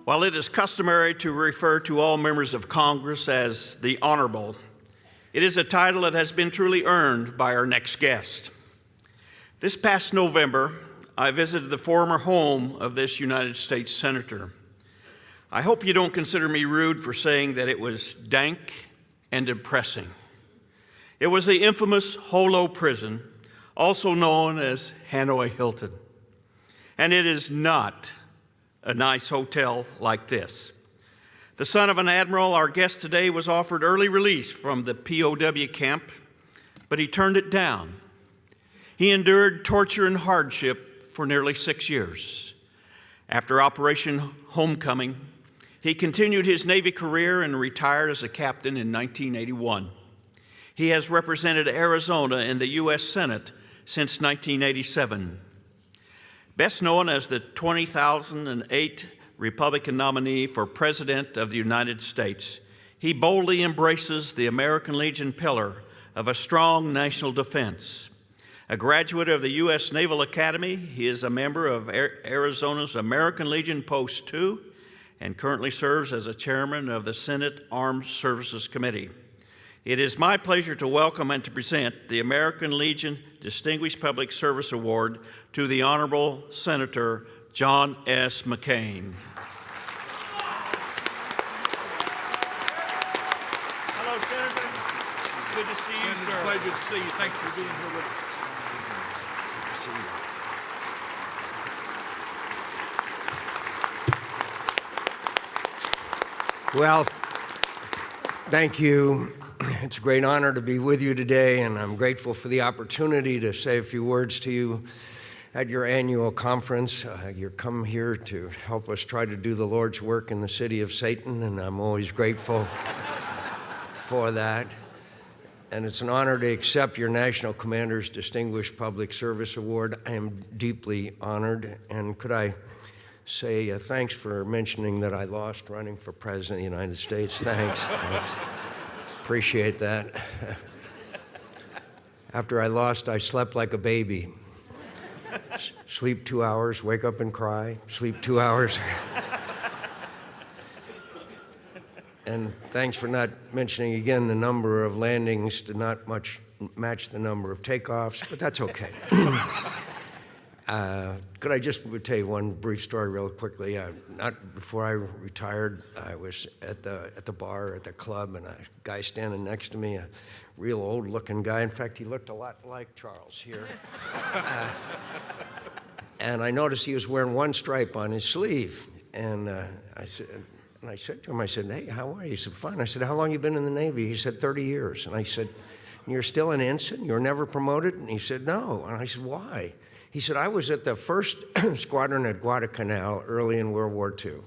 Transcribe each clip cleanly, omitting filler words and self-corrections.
While it is customary to refer to all members of Congress as the Honorable, it is a title that has been truly earned by our next guest. This past November, I visited the former home of this United States Senator. I hope you don't consider me rude for saying that it was dank and depressing. It was the infamous Holo Prison, also known as Hanoi Hilton. And it is not a nice hotel like this. The son of an admiral, our guest today, was offered early release from the POW camp, but he turned it down. He endured torture and hardship for nearly 6 years. After Operation Homecoming, he continued his Navy career and retired as a captain in 1981. He has represented Arizona in the U.S. Senate since 1987. Best known as the 2008 Republican nominee for President of the United States, he boldly embraces the American Legion pillar of a strong national defense. A graduate of the U.S. Naval Academy, he is a member of Arizona's American Legion Post 2 and currently serves as a chairman of the Senate Armed Services Committee. It is my pleasure to welcome and to present the American Legion Distinguished Public Service Award to the Honorable Senator John S. McCain. Hello, Senator. Good to see you, sir. Pleasure to see you. Thanks for being here with us. Well, thank you. It's a great honor to be with you today, and I'm grateful for the opportunity to say a few words to you at your annual conference. You're come here to help us try to do the Lord's work in the city of Satan, and I'm always grateful for that. And it's an honor to accept your National Commander's Distinguished Public Service Award. I am deeply honored, and could I say thanks for mentioning that I lost running for President of the United States. Thanks. Appreciate that. After I lost, I slept like a baby. Sleep 2 hours, wake up and cry, sleep 2 hours. And thanks for not mentioning again the number of landings did not much match the number of takeoffs, but that's okay. Could I just tell you one brief story real quickly? Not before I retired, I was at the bar at the club, and a guy standing next to me, a real old-looking guy. In fact, he looked a lot like Charles here. And I noticed he was wearing one stripe on his sleeve. And I said to him, I said, "Hey, how are you?" He said, "Fine." I said, "How long you been in the Navy?" He said, 30 years. And I said, "You're still an ensign? You were never promoted?" And he said, "No." And I said, "Why?" He said, "I was at the 1st Squadron at Guadalcanal early in World War II.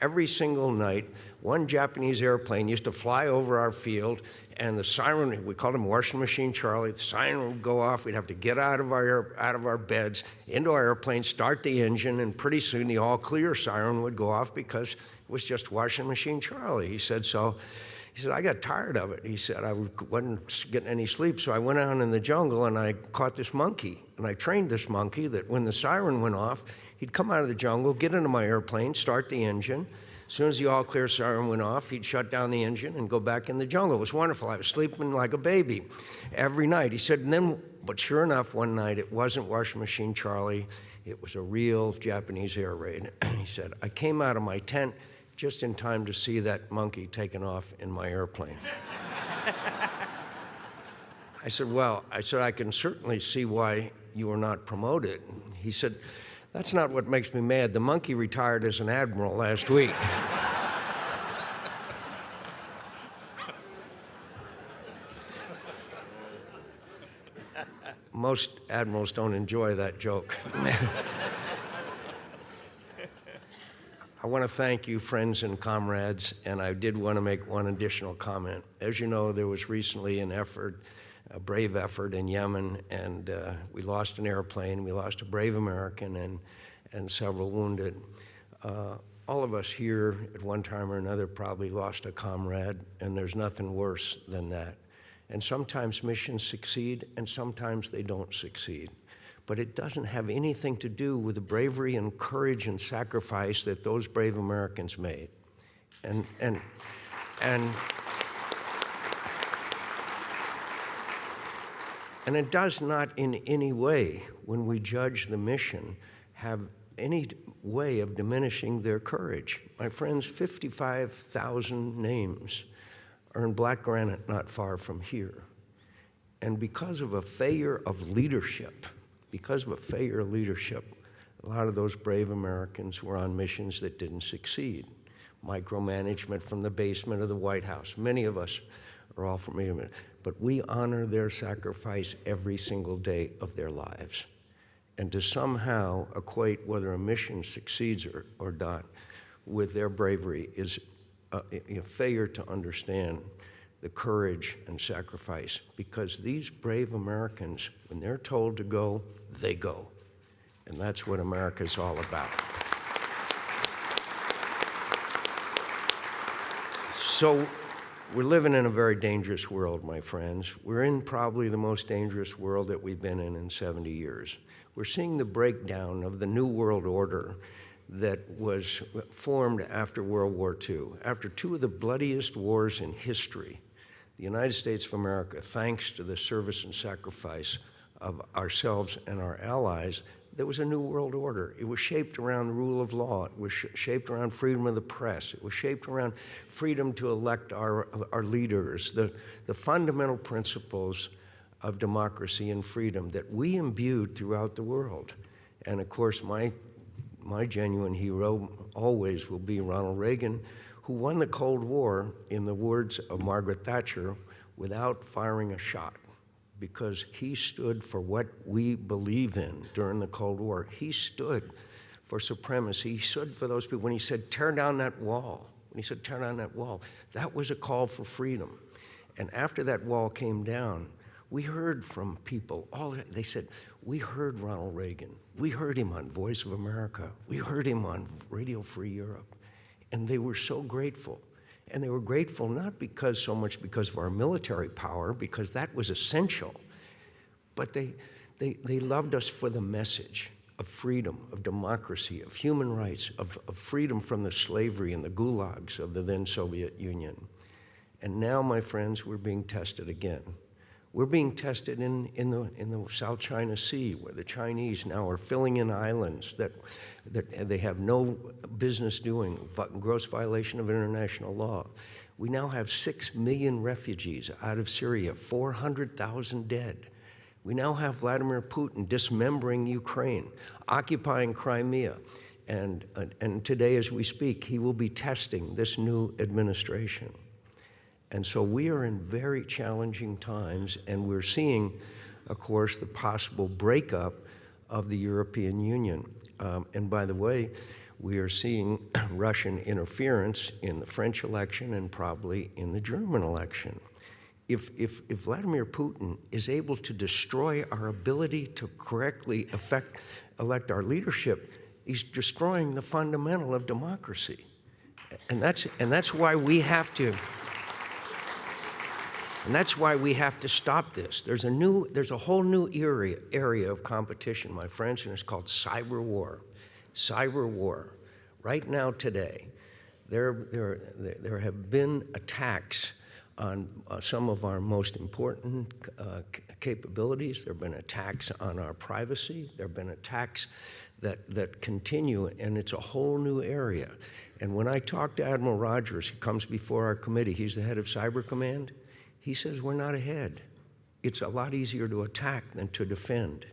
Every single night, one Japanese airplane used to fly over our field, and the siren, we called him Washing Machine Charlie, the siren would go off. We'd have to get out of our beds, into our airplane, start the engine, and pretty soon the all-clear siren would go off because it was just Washing Machine Charlie." He said, he said, "I got tired of it." He said, "I wasn't getting any sleep, so I went out in the jungle and I caught this monkey. And I trained this monkey that when the siren went off, he'd come out of the jungle, get into my airplane, start the engine. As soon as the all-clear siren went off, he'd shut down the engine and go back in the jungle. It was wonderful. I was sleeping like a baby every night." He said, but sure enough, one night, it wasn't Washing Machine Charlie. It was a real Japanese air raid. He said, "I came out of my tent just in time to see that monkey taken off in my airplane." I said, "I can certainly see why you were not promoted." He said, "That's not what makes me mad. The monkey retired as an admiral last week." Most admirals don't enjoy that joke. I want to thank you, friends and comrades, and I did want to make one additional comment. As you know, there was recently a brave effort in Yemen, and we lost an airplane, we lost a brave American, and several wounded. All of us here at one time or another probably lost a comrade, and there's nothing worse than that. And sometimes missions succeed, and sometimes they don't succeed. but it doesn't have anything to do with the bravery and courage and sacrifice that those brave Americans made. And it does not in any way, when we judge the mission, have any way of diminishing their courage. My friends, 55,000 names are in black granite not far from here. And because of a failure of leadership, a lot of those brave Americans were on missions that didn't succeed. Micromanagement from the basement of the White House. Many of us are all familiar, but we honor their sacrifice every single day of their lives. And to somehow equate whether a mission succeeds or not with their bravery is a failure to understand the courage and sacrifice, because these brave Americans, when they're told to go, they go. And that's what America's all about. So we're living in a very dangerous world, my friends. We're in probably the most dangerous world that we've been in 70 years. We're seeing the breakdown of the New World Order that was formed after World War II. After two of the bloodiest wars in history, the United States of America, thanks to the service and sacrifice of ourselves and our allies, there was a new world order. It was shaped around the rule of law. It was shaped around freedom of the press. It was shaped around freedom to elect our leaders, the fundamental principles of democracy and freedom that we imbued throughout the world. And of course, my genuine hero always will be Ronald Reagan, who won the Cold War, in the words of Margaret Thatcher, without firing a shot, because he stood for what we believe in during the Cold War. He stood for supremacy. He stood for those people. When he said, tear down that wall, that was a call for freedom. And after that wall came down, we heard from people, they said, we heard Ronald Reagan. We heard him on Voice of America. We heard him on Radio Free Europe. And they were so grateful. And they were grateful not so much because of our military power, because that was essential, but they loved us for the message of freedom, of democracy, of human rights, of freedom from the slavery and the gulags of the then Soviet Union. And now, my friends, we're being tested again. We're being tested in the South China Sea, where the Chinese now are filling in islands that they have no business doing, gross violation of international law. We now have 6 million refugees out of Syria, 400,000 dead. We now have Vladimir Putin dismembering Ukraine, occupying Crimea, and today as we speak, he will be testing this new administration. And so we are in very challenging times, and we're seeing, of course, the possible breakup of the European Union. And by the way, we are seeing Russian interference in the French election and probably in the German election. If Vladimir Putin is able to destroy our ability to correctly elect our leadership, he's destroying the fundamental of democracy. And that's why we have to. And that's why we have to stop this. There's a whole new area of competition, my friends, and it's called cyber war. Cyber war. Right now, today, there have been attacks on some of our most important capabilities. There have been attacks on our privacy. There have been attacks that continue, and it's a whole new area. And when I talk to Admiral Rogers, he comes before our committee. He's the head of Cyber Command. He says, we're not ahead. It's a lot easier to attack than to defend.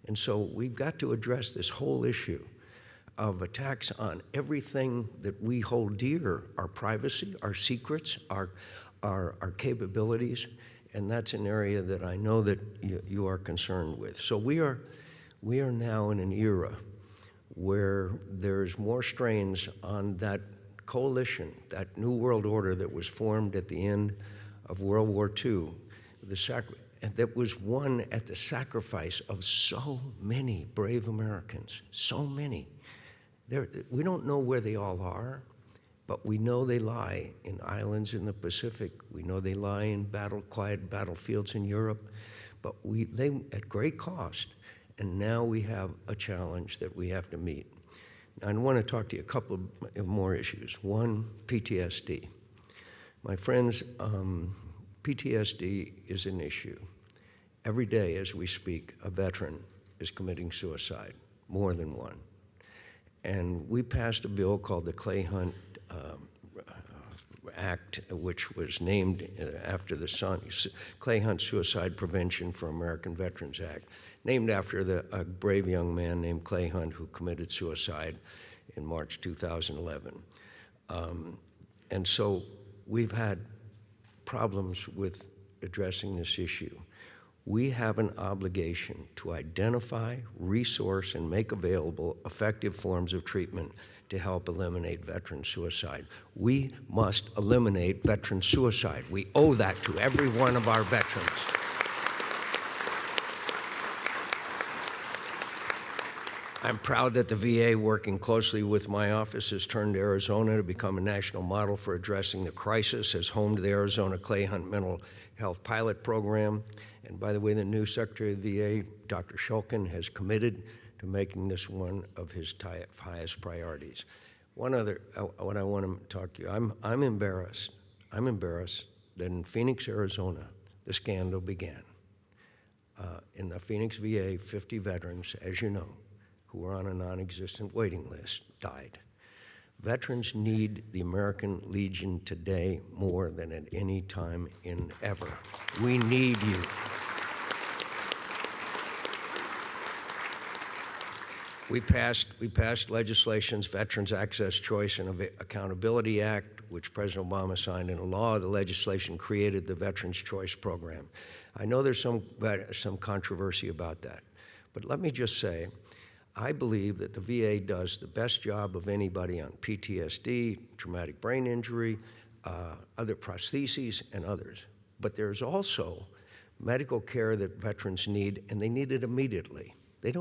And so we've got to address this whole issue of attacks on everything that we hold dear, our privacy, our secrets, our capabilities, and that's an area that I know that you are concerned with. So we are now in an era where there's more strains on that coalition, that new world order that was formed at the end of World War II, that was won at the sacrifice of so many brave Americans, so many. We don't know where they all are, but we know they lie in islands in the Pacific. We know they lie in quiet battlefields in Europe, but they at great cost. And now we have a challenge that we have to meet. I want to talk to you a couple of more issues. One, PTSD. My friends, PTSD is an issue. Every day as we speak, a veteran is committing suicide, more than one. And we passed a bill called the Clay Hunt Act, which was named after the son, Clay Hunt Suicide Prevention for American Veterans Act, named after a brave young man named Clay Hunt who committed suicide in March 2011. And so we've had problems with addressing this issue. We have an obligation to identify, resource, and make available effective forms of treatment to help eliminate veteran suicide. We must eliminate veteran suicide. We owe that to every one of our veterans. I'm proud that the VA, working closely with my office, has turned Arizona to become a national model for addressing the crisis, has homed the Arizona Clay Hunt Mental Health Pilot Program. And by the way, the new Secretary of the VA, Dr. Shulkin, has committed to making this one of his highest priorities. One other, what I want to talk to you, I'm embarrassed. I'm embarrassed that in Phoenix, Arizona, the scandal began. In the Phoenix VA, 50 veterans, as you know, who were on a non-existent waiting list, died. Veterans need the American Legion today more than at any time in ever. We need you. We passed legislation's Veterans Access, Choice, and Accountability Act, which President Obama signed into law. The legislation created the Veterans Choice Program. I know there's some controversy about that, but let me just say, I believe that the VA does the best job of anybody on PTSD, traumatic brain injury, other prostheses, and others. But there's also medical care that veterans need, and they need it immediately. They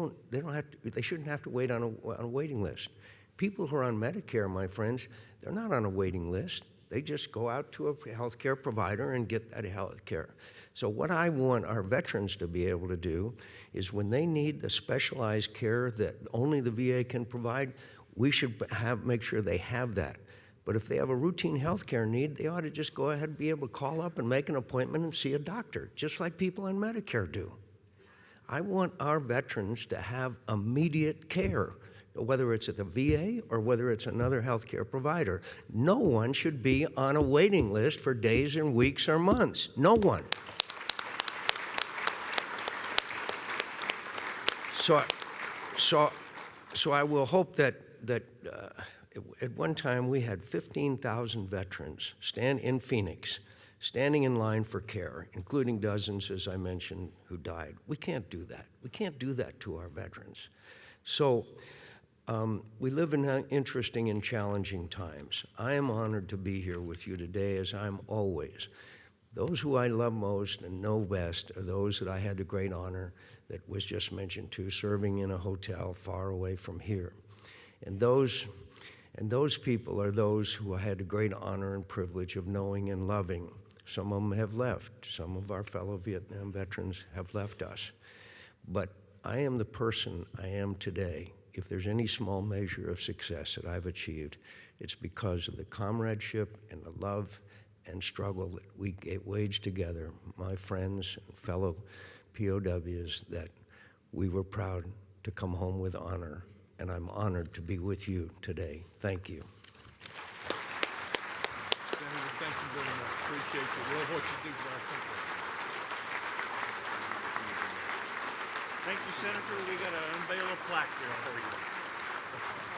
shouldn't have to wait on a waiting list. People who are on Medicare, my friends, they're not on a waiting list. They just go out to a health care provider and get that health care. So what I want our veterans to be able to do is when they need the specialized care that only the VA can provide, we should make sure they have that. But if they have a routine health care need, they ought to just go ahead and be able to call up and make an appointment and see a doctor, just like people on Medicare do. I want our veterans to have immediate care, whether it's at the VA or whether it's another healthcare provider. No one should be on a waiting list for days and weeks or months. No one. So I will hope that at one time we had 15,000 veterans in Phoenix, standing in line for care, including dozens, as I mentioned, who died. We can't do that. We can't do that to our veterans. So we live in interesting and challenging times. I am honored to be here with you today, as I'm always. Those who I love most and know best are those that I had the great honor that was just mentioned too, serving in a hotel far away from here. And those people are those who I had the great honor and privilege of knowing and loving. Some of them have left. Some of our fellow Vietnam veterans have left us. But I am the person I am today. If there's any small measure of success that I've achieved, it's because of the comradeship and the love and struggle that we waged together, my friends and fellow POWs, that we were proud to come home with honor. And I'm honored to be with you today. Thank you. Senator, thank you very much. Appreciate you. Love what you do for our country. Thank you, Senator. We got to unveil a plaque there for you.